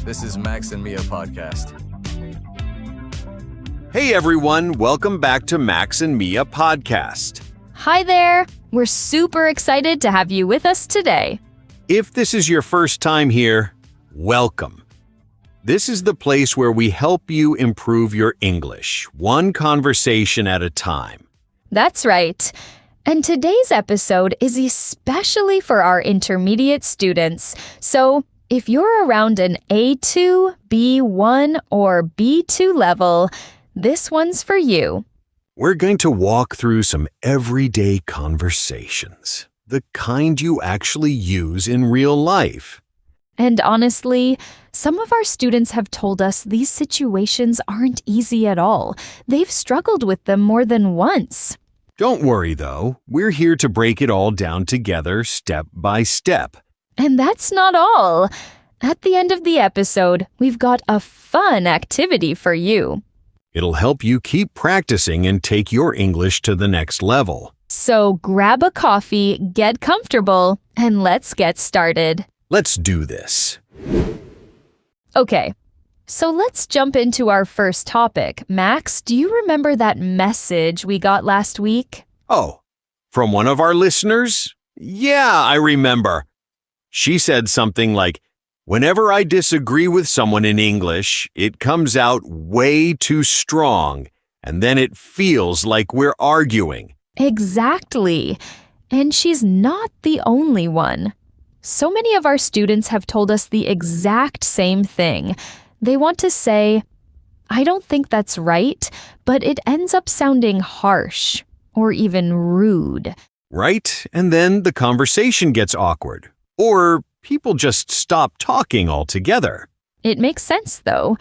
This is Max and Mia podcast. Hey everyone, welcome back to Max and Mia podcast. Hi there! We're super excited to have you with us today. If this is your first time here, welcome. This is the place where we help you improve your English, one conversation at a time. That's right. And today's episode is especially for our intermediate students. So if you're around an A2, B1, or B2 level, this one's for you. We're going to walk through some everyday conversations, the kind you actually use in real life. And honestly, some of our students have told us these situations aren't easy at all. They've struggled with them more than once. Don't worry though, we're here to break it all down together step by step. And that's not all. At the end of the episode, we've got a fun activity for you. It'll help you keep practicing and take your English to the next level. So grab a coffee, get comfortable, and let's get started. Let's do this. Okay, so let's jump into our first topic. Max, do you remember that message we got last week? Oh, from one of our listeners? Yeah, I remember. She said something like, "Whenever I disagree with someone in English, it comes out way too strong, and then it feels like we're arguing." Exactly. And she's not the only one. So many of our students have told us the exact same thing. They want to say, "I don't think that's right," but it ends up sounding harsh or even rude. Right? And then the conversation gets awkward. Or people just stop talking altogether. It makes sense, though.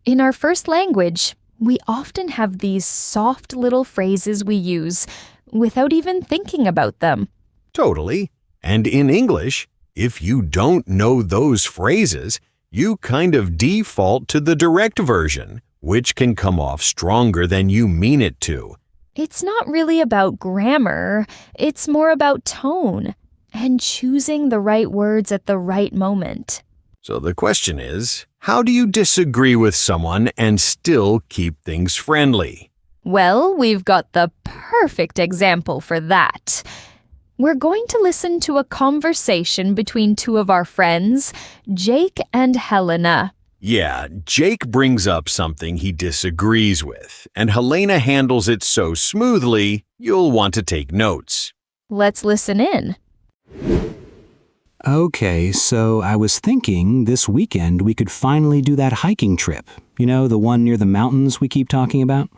In our first language, we often have these soft little phrases we use without even thinking about them. Totally. And in English, if you don't know those phrases, you kind of default to the direct version, which can come off stronger than you mean it to. It's not really about grammar. It's more about tone and choosing the right words at the right moment. So the question is, how do you disagree with someone and still keep things friendly? Well, we've got the perfect example for that. We're going to listen to a conversation between two of our friends, Jake and Helena. Yeah, Jake brings up something he disagrees with, and Helena handles it so smoothly, you'll want to take notes. Let's listen in. Okay, so I was thinking this weekend we could finally do that hiking trip. You know, the one near the mountains we keep talking about?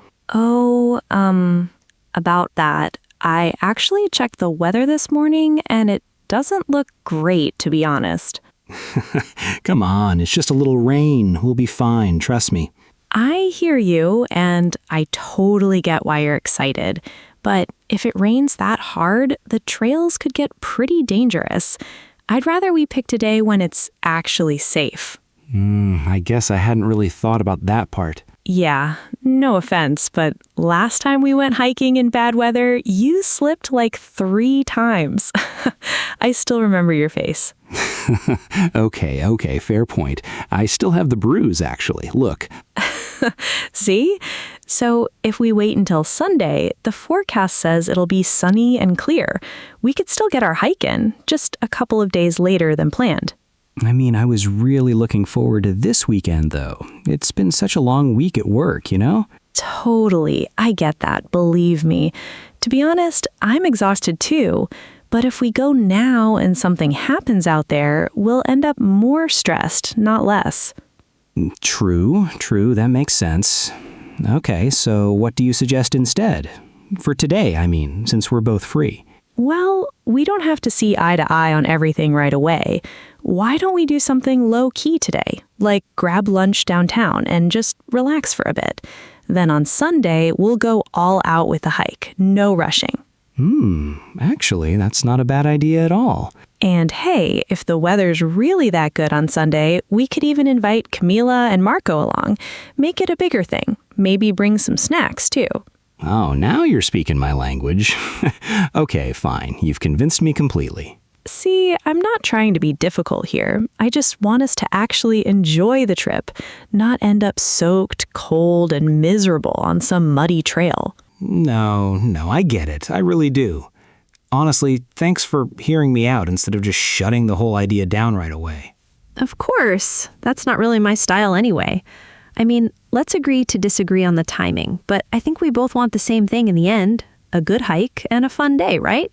About that. I actually checked the weather this morning and it doesn't look great, to be honest. Come on, it's just a little rain. We'll be fine, trust me. I hear you and I totally get why you're excited. But if it rains that hard, the trails could get pretty dangerous. I'd rather we picked a day when it's actually safe. I guess I hadn't really thought about that part. Yeah, no offense, but last time we went hiking in bad weather, you slipped like 3 times. I still remember your face. Okay, fair point. I still have the bruise, actually. Look. See? So if we wait until Sunday, the forecast says it'll be sunny and clear. We could still get our hike in, just a couple of days later than planned. I mean, I was really looking forward to this weekend, though. It's been such a long week at work, you know? Totally. I get that, believe me. To be honest, I'm exhausted too. But if we go now and something happens out there, we'll end up more stressed, not less. True, that makes sense. Okay, so what do you suggest instead? For today, I mean, since we're both free. Well, we don't have to see eye to eye on everything right away. Why don't we do something low-key today? Like grab lunch downtown and just relax for a bit. Then on Sunday, we'll go all out with the hike. No rushing. Actually, that's not a bad idea at all. And hey, if the weather's really that good on Sunday, we could even invite Camila and Marco along. Make it a bigger thing. Maybe bring some snacks, too. Oh, now you're speaking my language. Okay, fine. You've convinced me completely. See, I'm not trying to be difficult here. I just want us to actually enjoy the trip, not end up soaked, cold, and miserable on some muddy trail. No, I get it. I really do. Honestly, thanks for hearing me out instead of just shutting the whole idea down right away. Of course. That's not really my style anyway. I mean, let's agree to disagree on the timing, but I think we both want the same thing in the end. A good hike and a fun day, right?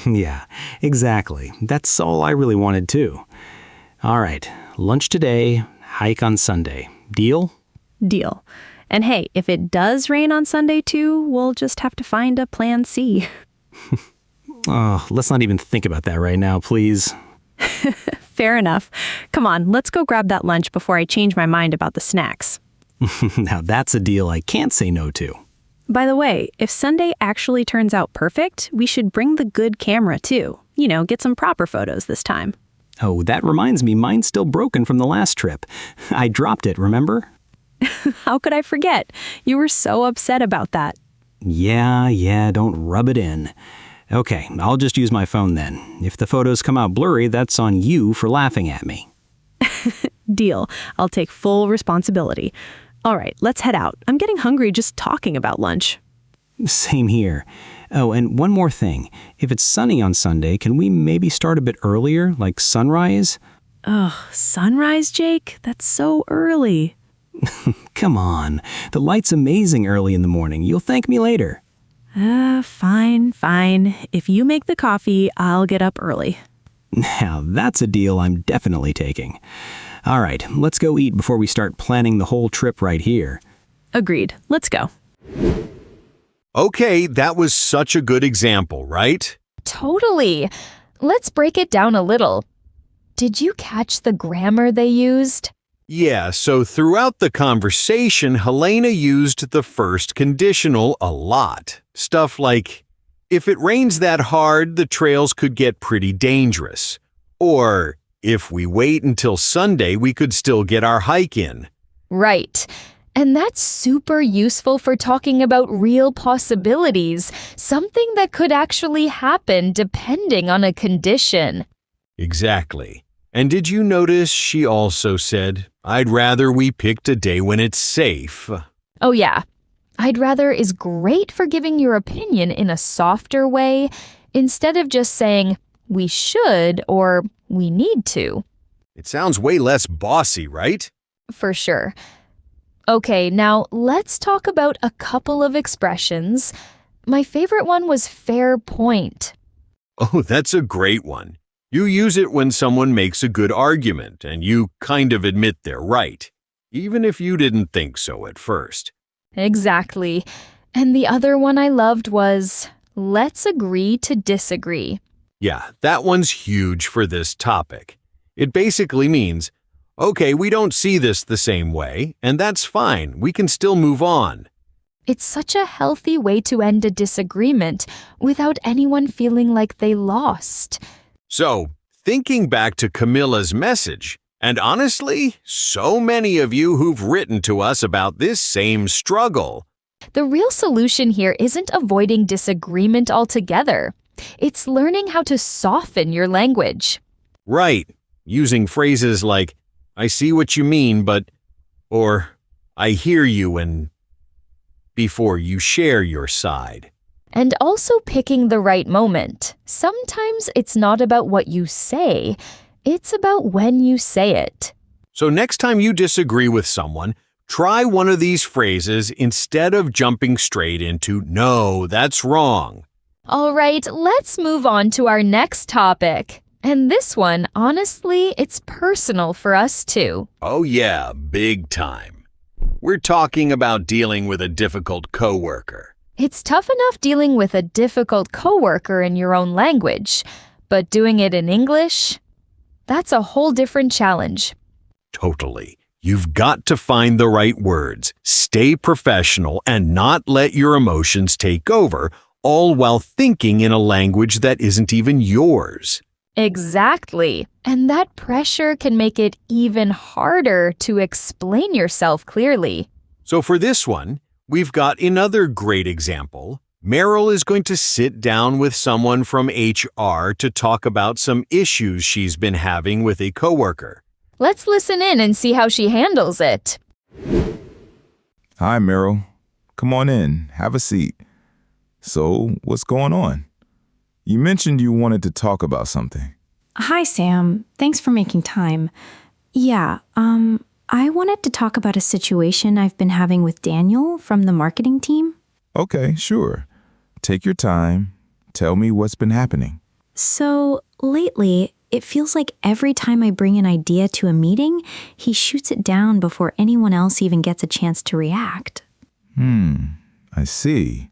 Yeah, exactly. That's all I really wanted too. All right, lunch today, hike on Sunday. Deal? Deal. And hey, if it does rain on Sunday too, we'll just have to find a plan C. Oh, let's not even think about that right now, please. Fair enough. Come on, let's go grab that lunch before I change my mind about the snacks. Now that's a deal I can't say no to. By the way, if Sunday actually turns out perfect, we should bring the good camera too. You know, get some proper photos this time. Oh, that reminds me, mine's still broken from the last trip. I dropped it, remember? How could I forget? You were so upset about that. Yeah, don't rub it in. Okay, I'll just use my phone then. If the photos come out blurry, that's on you for laughing at me. Deal. I'll take full responsibility. All right, let's head out. I'm getting hungry just talking about lunch. Same here. Oh, and one more thing. If it's sunny on Sunday, can we maybe start a bit earlier, like sunrise? Ugh, sunrise, Jake? That's so early. Come on. The light's amazing early in the morning. You'll thank me later. Fine. If you make the coffee, I'll get up early. Now, that's a deal I'm definitely taking. All right, let's go eat before we start planning the whole trip right here. Agreed. Let's go. Okay, that was such a good example, right? Totally. Let's break it down a little. Did you catch the grammar they used? Yeah, so throughout the conversation, Helena used the first conditional a lot. Stuff like, if it rains that hard, the trails could get pretty dangerous. Or, if we wait until Sunday, we could still get our hike in. Right. And that's super useful for talking about real possibilities, something that could actually happen depending on a condition. Exactly. And did you notice she also said, I'd rather we picked a day when it's safe? Oh yeah. I'd rather is great for giving your opinion in a softer way instead of just saying, we should or we need to. It sounds way less bossy, right? For sure. Okay, now let's talk about a couple of expressions. My favorite one was fair point. Oh, that's a great one. You use it when someone makes a good argument and you kind of admit they're right, even if you didn't think so at first. Exactly. And the other one I loved was, let's agree to disagree. Yeah, that one's huge for this topic. It basically means, okay, we don't see this the same way, and that's fine. We can still move on. It's such a healthy way to end a disagreement without anyone feeling like they lost. So, thinking back to Camilla's message, and honestly, so many of you who've written to us about this same struggle. The real solution here isn't avoiding disagreement altogether. It's learning how to soften your language. Right. Using phrases like, I see what you mean, but, or, I hear you, and before you share your side. And also picking the right moment. Sometimes it's not about what you say, it's about when you say it. So next time you disagree with someone, try one of these phrases instead of jumping straight into, no, that's wrong. All right, let's move on to our next topic. And this one, honestly, it's personal for us too. Oh yeah, big time. We're talking about dealing with a difficult coworker. It's tough enough dealing with a difficult coworker in your own language, but doing it in English? That's a whole different challenge. Totally. You've got to find the right words, stay professional, and not let your emotions take over, all while thinking in a language that isn't even yours. Exactly. And that pressure can make it even harder to explain yourself clearly. So for this one, we've got another great example. Meryl is going to sit down with someone from HR to talk about some issues she's been having with a coworker. Let's listen in and see how she handles it. Hi, Meryl. Come on in. Have a seat. So, what's going on? You mentioned you wanted to talk about something. Hi, Sam. Thanks for making time. Yeah, I wanted to talk about a situation I've been having with Daniel from the marketing team. Okay, sure. Take your time. Tell me what's been happening. So, lately, it feels like every time I bring an idea to a meeting, he shoots it down before anyone else even gets a chance to react. I see.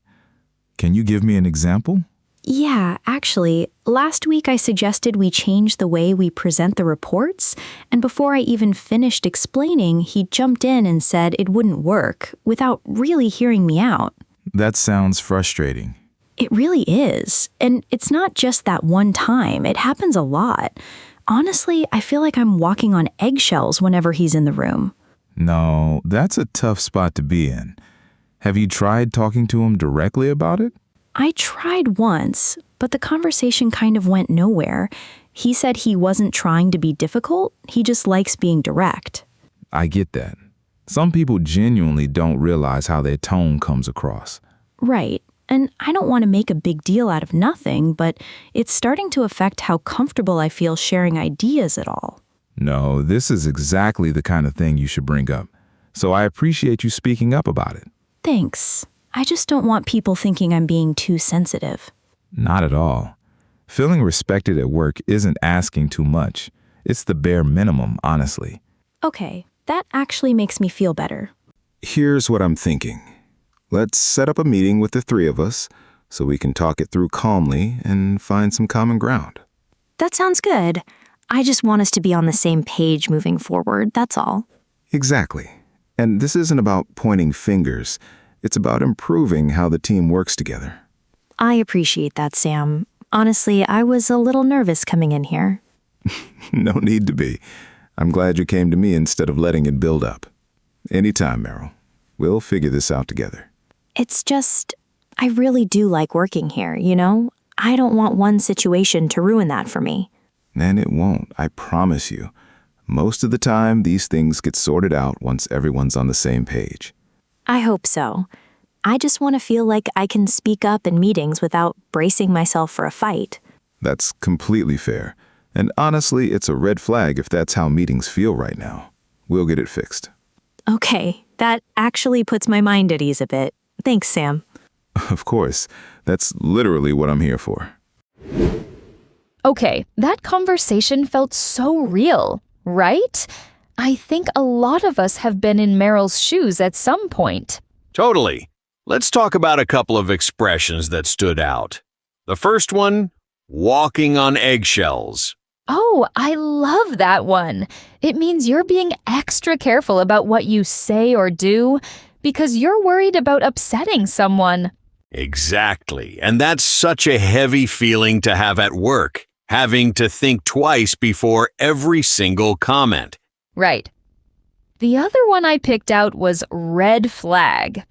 Can you give me an example? Yeah, actually, last week I suggested we change the way we present the reports, and before I even finished explaining, he jumped in and said it wouldn't work, without really hearing me out. That sounds frustrating. It really is. And it's not just that one time. It happens a lot. Honestly, I feel like I'm walking on eggshells whenever he's in the room. No, that's a tough spot to be in. Have you tried talking to him directly about it? I tried once, but the conversation kind of went nowhere. He said he wasn't trying to be difficult. He just likes being direct. I get that. Some people genuinely don't realize how their tone comes across. Right. And I don't want to make a big deal out of nothing, but it's starting to affect how comfortable I feel sharing ideas at all. No, this is exactly the kind of thing you should bring up. So I appreciate you speaking up about it. Thanks. I just don't want people thinking I'm being too sensitive. Not at all. Feeling respected at work isn't asking too much. It's the bare minimum, honestly. Okay, that actually makes me feel better. Here's what I'm thinking. Let's set up a meeting with the three of us so we can talk it through calmly and find some common ground. That sounds good. I just want us to be on the same page moving forward, that's all. Exactly. And this isn't about pointing fingers. It's about improving how the team works together. I appreciate that, Sam. Honestly, I was a little nervous coming in here. No need to be. I'm glad you came to me instead of letting it build up. Anytime, Meryl. We'll figure this out together. It's just, I really do like working here, you know? I don't want one situation to ruin that for me. And it won't, I promise you. Most of the time, these things get sorted out once everyone's on the same page. I hope so. I just want to feel like I can speak up in meetings without bracing myself for a fight. That's completely fair. And honestly, it's a red flag if that's how meetings feel right now. We'll get it fixed. Okay, that actually puts my mind at ease a bit. Thanks, Sam. Of course. That's literally what I'm here for. Okay, that conversation felt so real, right? I think a lot of us have been in Meryl's shoes at some point. Totally. Let's talk about a couple of expressions that stood out. The first one, walking on eggshells. Oh, I love that one. It means you're being extra careful about what you say or do because you're worried about upsetting someone. Exactly. And that's such a heavy feeling to have at work, having to think twice before every single comment. Right. The other one I picked out was red flag.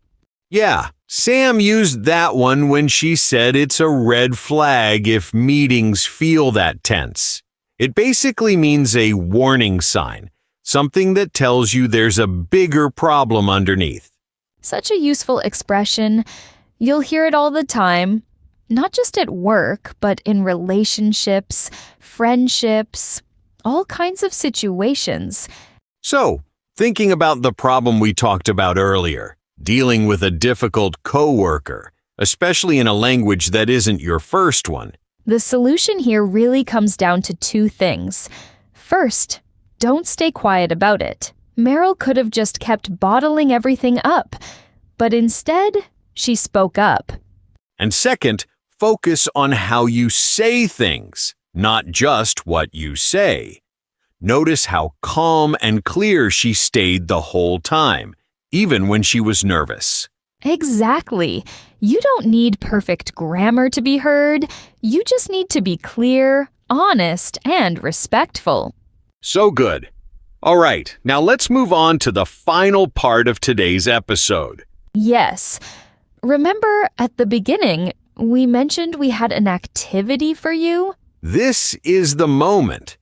Yeah, Sam used that one when she said it's a red flag if meetings feel that tense. It basically means a warning sign, something that tells you there's a bigger problem underneath. Such a useful expression. You'll hear it all the time, not just at work, but in relationships, friendships, all kinds of situations. So, thinking about the problem we talked about earlier, dealing with a difficult coworker, especially in a language that isn't your first one. The solution here really comes down to two things. First, don't stay quiet about it. Meryl could have just kept bottling everything up, but instead, she spoke up. And second, focus on how you say things, not just what you say. Notice how calm and clear she stayed the whole time, even when she was nervous. Exactly. You don't need perfect grammar to be heard. You just need to be clear, honest, and respectful. So good. All right, now let's move on to the final part of today's episode. Yes. remember at the beginning, we mentioned we had an activity for you? This is the moment.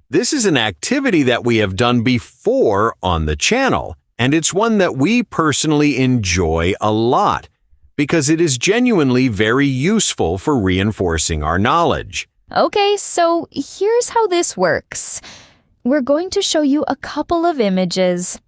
This is an activity that we have done before on the channel, and it's one that we personally enjoy a lot because it is genuinely very useful for reinforcing our knowledge. Okay, so here's how this works. We're going to show you a couple of images,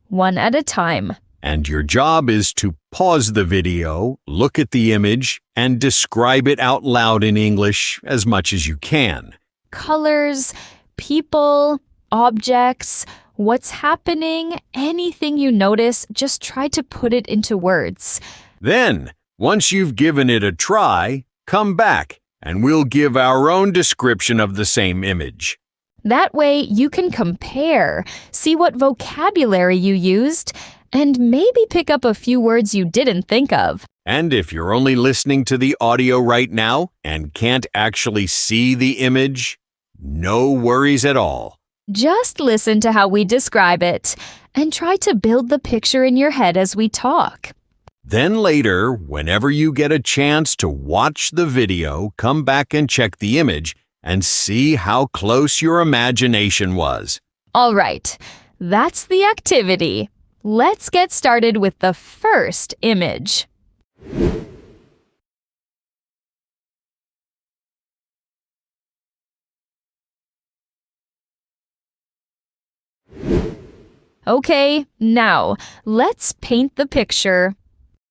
one at a time. And your job is to pause the video, look at the image, and describe it out loud in English as much as you can. Colors, people, objects, what's happening, anything you notice, just try to put it into words. Then, once you've given it a try, come back, and we'll give our own description of the same image. That way you can compare, see what vocabulary you used, and maybe pick up a few words you didn't think of. And if you're only listening to the audio right now and can't actually see the image, no worries at all. Just listen to how we describe it and try to build the picture in your head as we talk. Then later, whenever you get a chance to watch the video, come back and check the image and see how close your imagination was. All right, that's the activity. Let's get started with the first image. Okay, now let's paint the picture.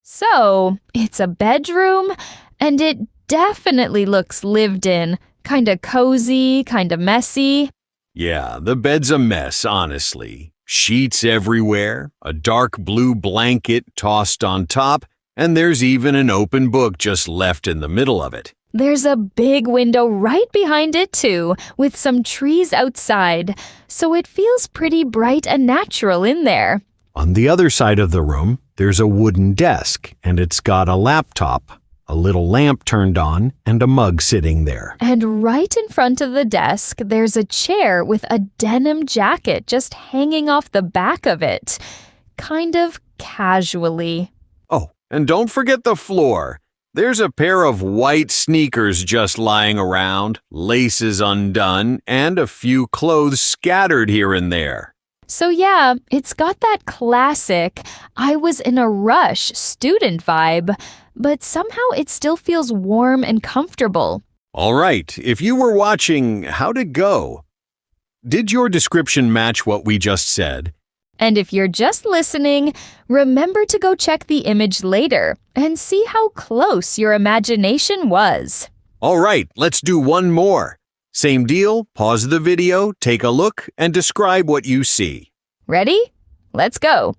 So, it's a bedroom, and it definitely looks lived in. Kinda cozy, kinda messy. Yeah, the bed's a mess, honestly. Sheets everywhere, a dark blue blanket tossed on top, and there's even an open book just left in the middle of it. There's a big window right behind it too, with some trees outside, so it feels pretty bright and natural in there. On the other side of the room, there's a wooden desk, and it's got a laptop, a little lamp turned on, and a mug sitting there. And right in front of the desk, there's a chair with a denim jacket just hanging off the back of it, kind of casually. Oh, and don't forget the floor. There's a pair of white sneakers just lying around, laces undone, and a few clothes scattered here and there. So yeah, it's got that classic, I was in a rush student vibe, but somehow it still feels warm and comfortable. All right, if you were watching, how'd it go? Did your description match what we just said? And if you're just listening, remember to go check the image later and see how close your imagination was. All right, let's do one more. Same deal, pause the video, take a look, and describe what you see. Ready? Let's go.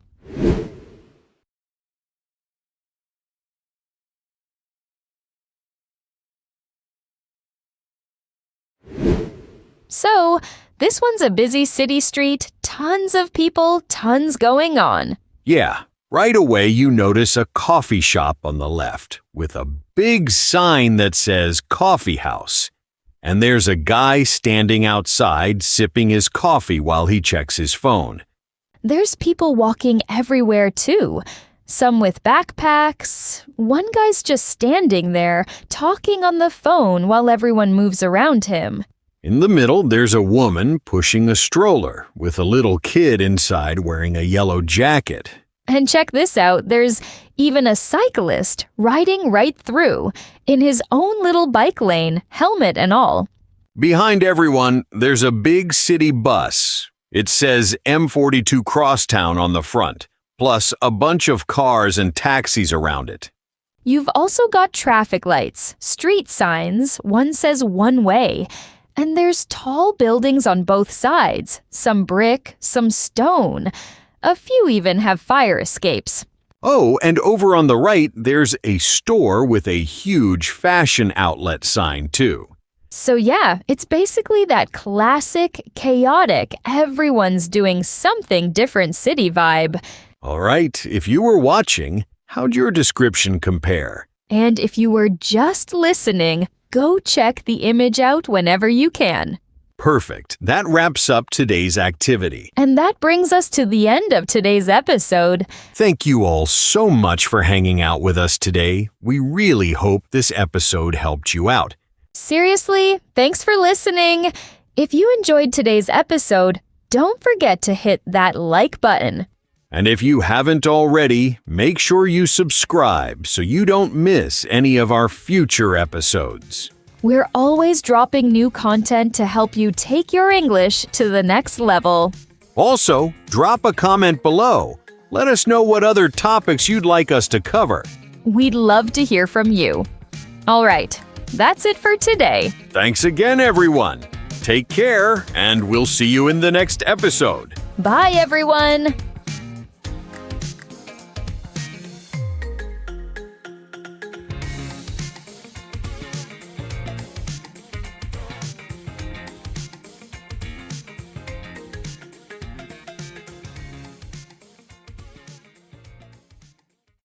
So, this one's a busy city street, tons of people, tons going on. Yeah, right away you notice a coffee shop on the left with a big sign that says Coffee House. And there's a guy standing outside sipping his coffee while he checks his phone. There's people walking everywhere too. Some with backpacks. One guy's just standing there, talking on the phone while everyone moves around him. In the middle, there's a woman pushing a stroller with a little kid inside wearing a yellow jacket. And check this out, there's even a cyclist riding right through, in his own little bike lane, helmet and all. Behind everyone, there's a big city bus. It says M42 Crosstown on the front, plus a bunch of cars and taxis around it. You've also got traffic lights, street signs, one says one way, and there's tall buildings on both sides, some brick, some stone. A few even have fire escapes. Oh, and over on the right, there's a store with a huge fashion outlet sign, too. So yeah, it's basically that classic, chaotic, everyone's doing something different city vibe. All right, if you were watching, how'd your description compare? And if you were just listening, go check the image out whenever you can. Perfect. That wraps up today's activity. And that brings us to the end of today's episode. Thank you all so much for hanging out with us today. We really hope this episode helped you out. Seriously, thanks for listening. If you enjoyed today's episode, don't forget to hit that like button. And if you haven't already, make sure you subscribe so you don't miss any of our future episodes. We're always dropping new content to help you take your English to the next level. Also, drop a comment below. Let us know what other topics you'd like us to cover. We'd love to hear from you. All right, that's it for today. Thanks again, everyone. Take care, and we'll see you in the next episode. Bye, everyone.